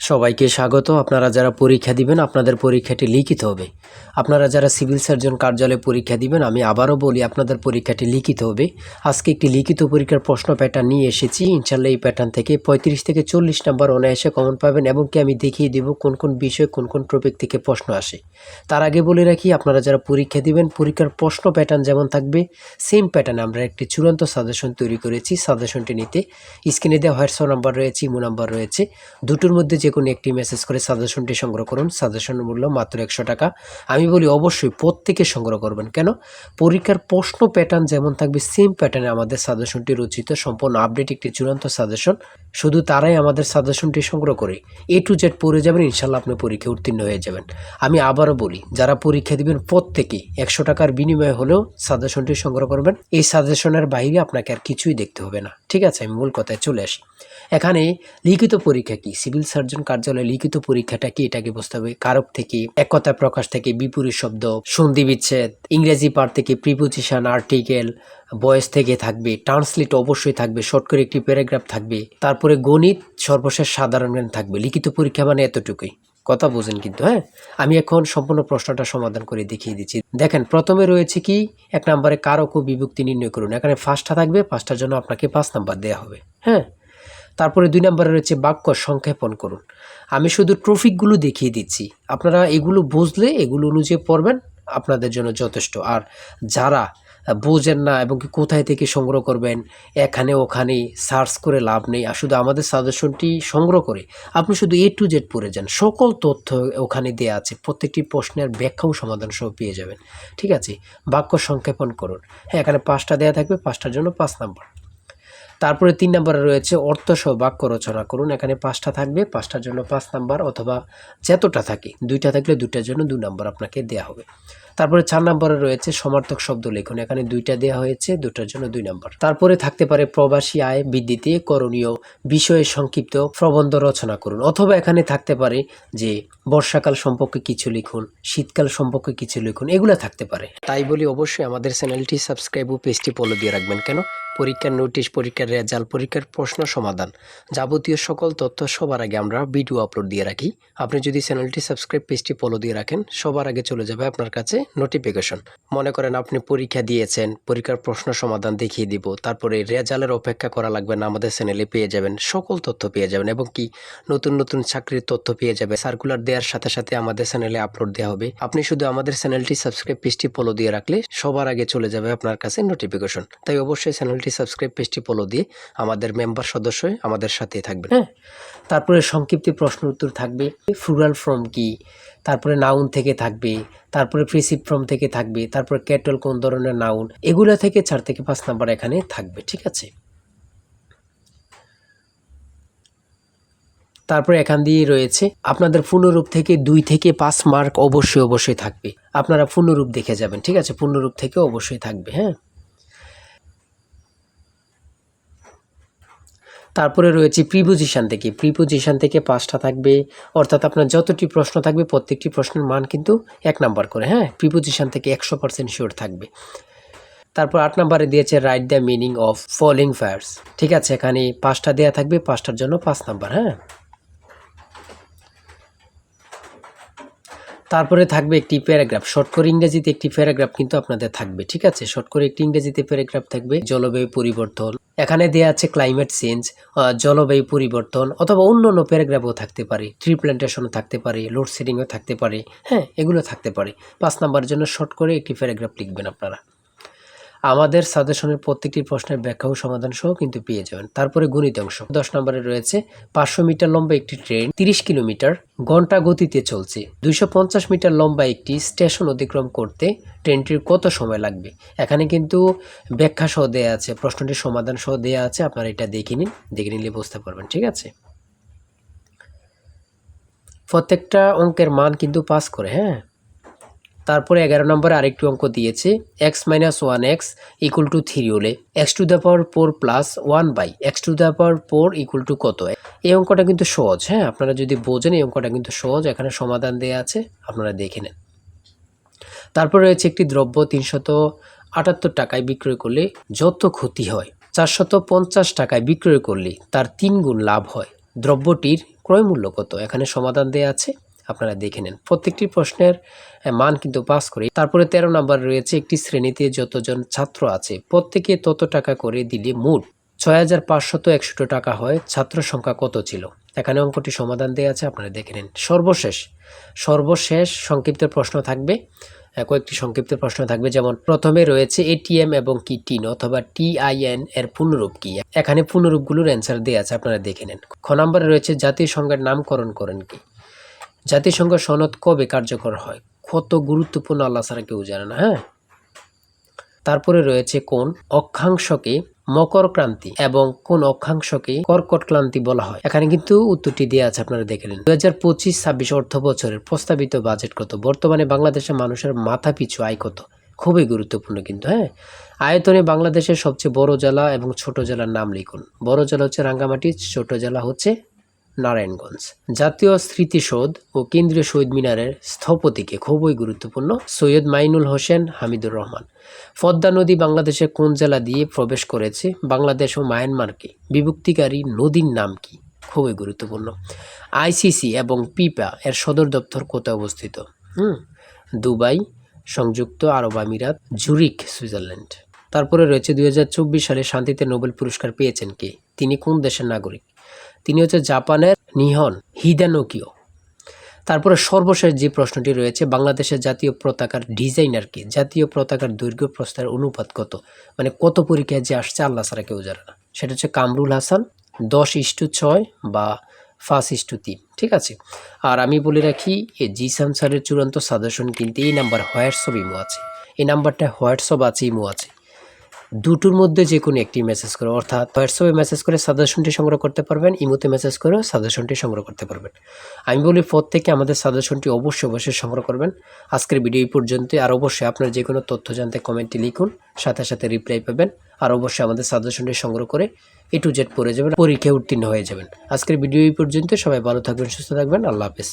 সবাইকে স্বাগত। আপনারা যারা পরীক্ষা দিবেন আপনাদের পরীক্ষাটি লিখিত হবে। আপনারা যারা সিভিল সার্জন কার্যালয়ে পরীক্ষা দিবেন আমি আবারও বলি আপনাদের পরীক্ষাটি লিখিত হবে। আজকে একটি লিখিত পরীক্ষার প্রশ্ন প্যাটার্ন নিয়ে এসেছি। ইনশাল্লাহ এই প্যাটার্ন থেকে 35 থেকে 40 নাম্বার অনায়াসে কমন পাবেন এবং কি আমি দেখিয়ে দেব কোন কোন বিষয় কোন কোন টপিক থেকে প্রশ্ন আসে। তার আগে বলে রাখি আপনারা যারা পরীক্ষা দিবেন পরীক্ষার প্রশ্ন প্যাটার্ন যেমন থাকবে সেম প্যাটার্নে আমরা একটি চূড়ান্ত সাজেশন তৈরি করেছি। সাজেশনটি নিতে স্ক্রিনে দেওয়া হোয়াটসঅ্যাপ নাম্বার রয়েছে, ইমো নাম্বার রয়েছে, দুটোর মধ্যে যে কোনো একটি মেসেজ করে সাজেশনটি সংগ্রহ করুন। সাজেশনের মূল্য মাত্র 100 টাকা। আমি বলি অবশ্যই প্রত্যেকে সংগ্রহ করবেন। কেন? পরীক্ষার প্রশ্ন প্যাটার্ন যেমন থাকবে সেম প্যাটার্নে আমাদের সাজেশনটি রচিত, সম্পূর্ণ আপডেট একটি চূড়ান্ত সাজেশন। শুধু তারাই আমাদের সাজেশনটি সংগ্রহ করে A to Z পড়ে যাবেন, ইনশাল্লাহ আপনি পরীক্ষায় উত্তীর্ণ হয়ে যাবেন। আমি আবারও বলি যারা পরীক্ষা দিবেন প্রত্যেকে 100 টাকার বিনিময়ে হলেও সাজেশনটি সংগ্রহ করবেন। এই সাজেশনের বাইরে আপনাকে আর কিছুই দেখতে হবে না। ঠিক আছে, আমি মূল কথায় চলে আসি। এখানে লিখিত পরীক্ষা কি, সিভিল সার্জন কার্যালয়ে লিখিত পরীক্ষাটা কি এটাকে বুঝতে হবে। কারক থেকে, এক কথা প্রকাশ থেকে, বিপরীত শব্দ, সন্ধি বিচ্ছেদ, ইংরেজি পার্ট থেকে, প্রিপোজিশন, আর্টিকেল, ভয়েস থেকে থাকবে, ট্রান্সলেট অবশ্যই থাকবে, শর্ট করে একটি প্যারাগ্রাফ থাকবে, তারপরে গণিত, সর্বশেষ সাধারণ জ্ঞান থাকবে। লিখিত পরীক্ষা মানে এতটুকুই, কথা বোঝেন কিন্তু। হ্যাঁ, আমি এখন সম্পূর্ণ প্রশ্নটা সমাধান করে দেখিয়ে দিচ্ছি। দেখেন, প্রথমে রয়েছে কি 1 নম্বরে কারক ও বিভক্তি নির্ণয় করুন। এখানে ফার্স্টটা থাকবে, ফার্স্টটার জন্য আপনাকে 5 নাম্বার দেওয়া হবে। হ্যাঁ, তারপরে 2 নম্বরে রয়েছে বাক্য সংক্ষেপণ করুন। আমি শুধু টপিকগুলো দেখিয়ে দিচ্ছি, আপনারা এগুলো বুঝলে এগুলো অনুযায়ী পড়বেন, আপনাদের জন্য যথেষ্ট। আর যারা বোঝেন না এবং কি কোথায় থেকে সংগ্রহ করবেন, এখানে ওখানে সার্চ করে লাভ নেই। আর শুধু আমাদের সাজেশনটি সংগ্রহ করে আপনি শুধু A to Z পড়ে যান, সকল তথ্য ওখানে দেওয়া আছে, প্রত্যেকটি প্রশ্নের ব্যাখ্যাও সমাধান সহ পেয়ে যাবেন। ঠিক আছে, বাক্য সংক্ষেপণ করুন। হ্যাঁ, এখানে 5টা দেওয়া থাকবে, 5টার জন্য 5 নাম্বার। তারপরে 3 নম্বরে রয়েছে অর্থসহ বাক্য রচনা করুন। এখানে 5টা থাকবে, 5টার জন্য 5 নাম্বার, অথবা যতটা থাকে 2টা থাকলে 2টার জন্য 2 নাম্বার আপনাকে দেওয়া হবে। তারপরে 4 নম্বরে রয়েছে সমার্থক শব্দ লিখুন। এখানে 2টা দেওয়া হয়েছে, 2টার জন্য 2 নাম্বার। তারপরে থাকতে পারে প্রবাসী আয় বৃদ্ধিতে করণীয় বিষয়ে সংক্ষিপ্ত প্রবন্ধ রচনা করুন, অথবা এখানে থাকতে পারে যে বর্ষাকাল সম্পর্কে কিছু লিখুন, শীতকাল সম্পর্কে কিছু লিখুন, এগুলো থাকতে পারে। তাই বলি অবশ্যই আমাদের চ্যানেলটি সাবস্ক্রাইব ও পেজটি ফলো দিয়ে রাখবেন। কেন? পরীক্ষার নোটিশ, পরীক্ষার রেজাল্ট, পরীক্ষার প্রশ্ন সমাধান, যাবতীয় সকল তথ্য সবার আগে আমরা ভিডিও আপলোড দিয়ে রাখি। আপনি যদি চ্যানেলটি সাবস্ক্রাইব, পেজটি ফলো দিয়ে রাখেন, সবার আগে চলে যাবে আপনার কাছে নোটিফিকেশন। মনে করেন আপনি পরীক্ষা দিয়েছেন, পরীক্ষার প্রশ্ন সমাধান দেখিয়ে দিব, তারপরে রেজাল্টের অপেক্ষা করা লাগবে না, আমাদের চ্যানেলে পেয়ে যাবেন, সকল তথ্য পেয়ে যাবেন এবং কি নতুন নতুন চাকরির তথ্য পেয়ে যাবে। সার্কুলার দেওয়ার সাথে সাথে আমাদের চ্যানেলে আপলোড দেওয়া হবে। আপনি শুধু আমাদের চ্যানেলটি সাবস্ক্রাইব, পেজটি ফলো দিয়ে রাখলে সবার আগে চলে যাবে আপনার কাছে নোটিফিকেশন। তাই অবশ্যই চ্যানেলটি সাবস্ক্রাইব, পেজটি ফলো দিয়ে আমাদের মেম্বার সদস্য হয়ে আমাদের সাথে থাকবেন। হ্যাঁ, তারপরে সংক্ষিপ্ত প্রশ্ন উত্তর থাকবে, প্লুরাল ফর্ম কি, তারপরে নাউন থেকে থাকবে, তারপরে প্রিসিপ ফর্ম থেকে থাকবে, তারপরে ক্যাটল কোন ধরনের নাউন, এগুলো থেকে 4 থেকে 5 নাম্বার এখানে থাকবে। ঠিক আছে, তারপরে এখান দিয়ে রয়েছে আপনাদের পূর্ণরূপ থেকে 2 থেকে 5 মার্ক অবশ্যই থাকবে। আপনারা পূর্ণরূপ দেখে যাবেন। ঠিক আছে, পূর্ণরূপ থেকে অবশ্যই থাকবে। হ্যাঁ, তারপরে রয়েছে প্রিপোজিশন থেকে, প্রিপোজিশন থেকে 5টা থাকবে, অর্থাৎ আপনার যতটি প্রশ্ন থাকবে প্রত্যেকটি প্রশ্নের মান কিন্তু 1 নাম্বার করে। হ্যাঁ, প্রিপোজিশন থেকে 100% শিওর থাকবে। তারপর 8 নাম্বারে দিয়েছে write the meaning of following verbs. ঠিক আছে, এখানে 5টা দেওয়া থাকবে, 5টার জন্য 5 নাম্বার। হ্যাঁ, তারপরে থাকবে একটি প্যারাগ্রাফ, শর্ট করে ইংরেজিতে একটি প্যারাগ্রাফ কিন্তু আপনাদের থাকবে। ঠিক আছে, শর্ট করে একটি ইংরেজিতে প্যারাগ্রাফ থাকবে। জলবায়ু পরিবর্তন, এখানে দেয়া আছে ক্লাইমেট চেঞ্জ, জলবায়ু পরিবর্তন, অথবা অন্যান্য প্যারাগ্রাফও থাকতে পারে, ট্রি প্ল্যান্টেশনও থাকতে পারে, লোডশেডিংও থাকতে পারে। হ্যাঁ, এগুলো থাকতে পারে। 5 নাম্বারের জন্য শর্ট করে একটি প্যারাগ্রাফ লিখবেন আপনারা। আমাদের সাজেশনের প্রত্যেকটি প্রশ্নের ব্যাখ্যা ও সমাধান সহ কিন্তু পেয়ে যাবেন। তারপরে গণিত অংশ 10 নম্বরে রয়েছে 500 মিটার লম্বা একটি ট্রেন 30 কিলোমিটার ঘন্টা গতিতে চলছে। 250 মিটার লম্বা একটি স্টেশন অতিক্রম করতে ট্রেনটির কত সময় লাগবে। এখানে কিন্তু ব্যাখ্যা সহ দেওয়া আছে, প্রশ্নটির সমাধান সহ দেওয়া আছে, আপনারা এটা দেখে নিন, দেখে নিলে বুঝতে পারবেন। ঠিক আছে, প্রত্যেকটা অঙ্কের মান কিন্তু পাস করে। হ্যাঁ, তারপরে 11 নম্বরে আরেকটি অঙ্ক দিয়েছে x - 1x = 3 হলে x⁴ প্লাস 1/x⁴ কত। এই অঙ্কটা কিন্তু সহজ। হ্যাঁ, আপনারা যদি বোঝেন এই অঙ্কটা কিন্তু সহজ, এখানে সমাধান দেওয়া আছে, আপনারা দেখে নেন। তারপর রয়েছে একটি দ্রব্য 378 টাকায় বিক্রয় করলে যত ক্ষতি হয় 450 টাকায় বিক্রয় করলে তার 3 গুণ লাভ হয়। দ্রব্যটির ক্রয় মূল্য কত? এখানে সমাধান দেয়া আছে, আপনারা দেখে নেন। প্রত্যেকটি প্রশ্নের মান কিন্তু পাস করে। তারপরে 13 নম্বর রয়েছে, একটি শ্রেণীতে যতজন ছাত্র আছে প্রত্যেকে তত টাকা করে দিলে মোট 6561 টাকা হয়, ছাত্র সংখ্যা কত ছিল? এখানে অঙ্কটি সমাধান দেওয়া আছে, আপনারা দেখে নিন। সর্বশেষ সংক্ষিপ্ত প্রশ্ন থাকবে, কয়েকটি সংক্ষিপ্ত প্রশ্ন থাকবে। যেমন প্রথমে রয়েছে এটিএম এবং কি টিন অথবা টিআইএন এর পূর্ণরূপ কি? এখানে পূর্ণরূপগুলোর অ্যান্সার দেওয়া আছে, আপনারা দেখে নেন। খ নম্বরে রয়েছে জাতিসংঘের নামকরণ করেন কি? জাতিসংঘ সনদ কবে কার্যকর হয়? কত গুরুত্বপূর্ণ, আল্লাহ ছাড়া কেউ জানে না। হ্যাঁ, তারপরে রয়েছে কোন অক্ষাংশকে মকর ক্রান্তি এবং কোন অক্ষাংশকে কর্কট ক্রান্তি বলা হয়? এখানে কিন্তু উত্তরটি দেওয়া আছে, আপনারা দেখে নিন। 2025-26 অর্থ বছরের প্রস্তাবিত বাজেট কত? বর্তমানে বাংলাদেশের মানুষের মাথা পিছু আয় কত? খুবই গুরুত্বপূর্ণ কিন্তু। হ্যাঁ, আয়তনে বাংলাদেশের সবচেয়ে বড় জেলা এবং ছোট জেলার নাম লিখুন। বড় জেলা হচ্ছে রাঙ্গামাটি, ছোট জেলা হচ্ছে নারায়ণগঞ্জ। জাতীয় স্মৃতিসৌধ ও কেন্দ্রীয় শহীদ মিনারের স্থপতিকে? খুবই গুরুত্বপূর্ণ, সৈয়দ মাইনুল হোসেন হামিদুর রহমান। পদ্মা নদী বাংলাদেশের কোন জেলা দিয়ে প্রবেশ করেছে? বাংলাদেশ ও মায়ানমারকে বিভক্তিকারী নদীর নাম কি? খুবই গুরুত্বপূর্ণ। আইসিসি এবং পিপা এর সদর দপ্তর কোথায় অবস্থিত? দুবাই, সংযুক্ত আরব আমিরাত, জুরিক, সুইজারল্যান্ড। তারপরে রয়েছে 2024 সালে শান্তিতে নোবেল পুরস্কার পেয়েছেন কে? তিনি কোন দেশের নাগরিক? তিনি হচ্ছে জাপানের নিহন হিদানোকিও। তারপরে সর্বশেষ যে প্রশ্নটি রয়েছে, বাংলাদেশের জাতীয় পতাকার ডিজাইনার কে? জাতীয় পতাকার দৈর্ঘ্য প্রস্থের অনুপাত কত? মানে কত পরীক্ষায় যে আসছে আল্লাহ ছাড়া কেউ জানে না। সেটা হচ্ছে কামরুল হাসান, 10:6 বা 5:3। ঠিক আছে। আর আমি বলে রাখি, এই জিসান স্যারের চূড়ান্ত সাজেশন কিন্তু এই নাম্বার হোয়াটসঅ্যাপ ইমো আছে, এই নাম্বারটা হোয়াটসঅ্যাপ আছে, ইমো আছে। দুটোর মধ্যে যে কোনো একটি মেসেজ করে, অর্থাৎ হোয়াটসঅ্যাপে মেসেজ করে সাজেশনটি সংগ্রহ করতে পারবেন, ইমোতে মেসেজ করে সাজেশনটি সংগ্রহ করতে পারবেন। আমি বলি প্রত্যেকে আমাদের সাজেশনটি অবশ্যই সংগ্রহ করবেন। আজকের ভিডিও এই পর্যন্ত। আর অবশ্যই আপনার যে কোনো তথ্য জানতে কমেন্টে লিখুন, সাথে সাথে রিপ্লাই পাবেন। আর অবশ্যই আমাদের সাজেশনটি সংগ্রহ করে A to Z পড়ে যাবেন, পরীক্ষায় উত্তীর্ণ হয়ে যাবেন। আজকের ভিডিও এই পর্যন্ত। সবাই ভালো থাকবেন, সুস্থ থাকবেন। আল্লাহ হাফেজ।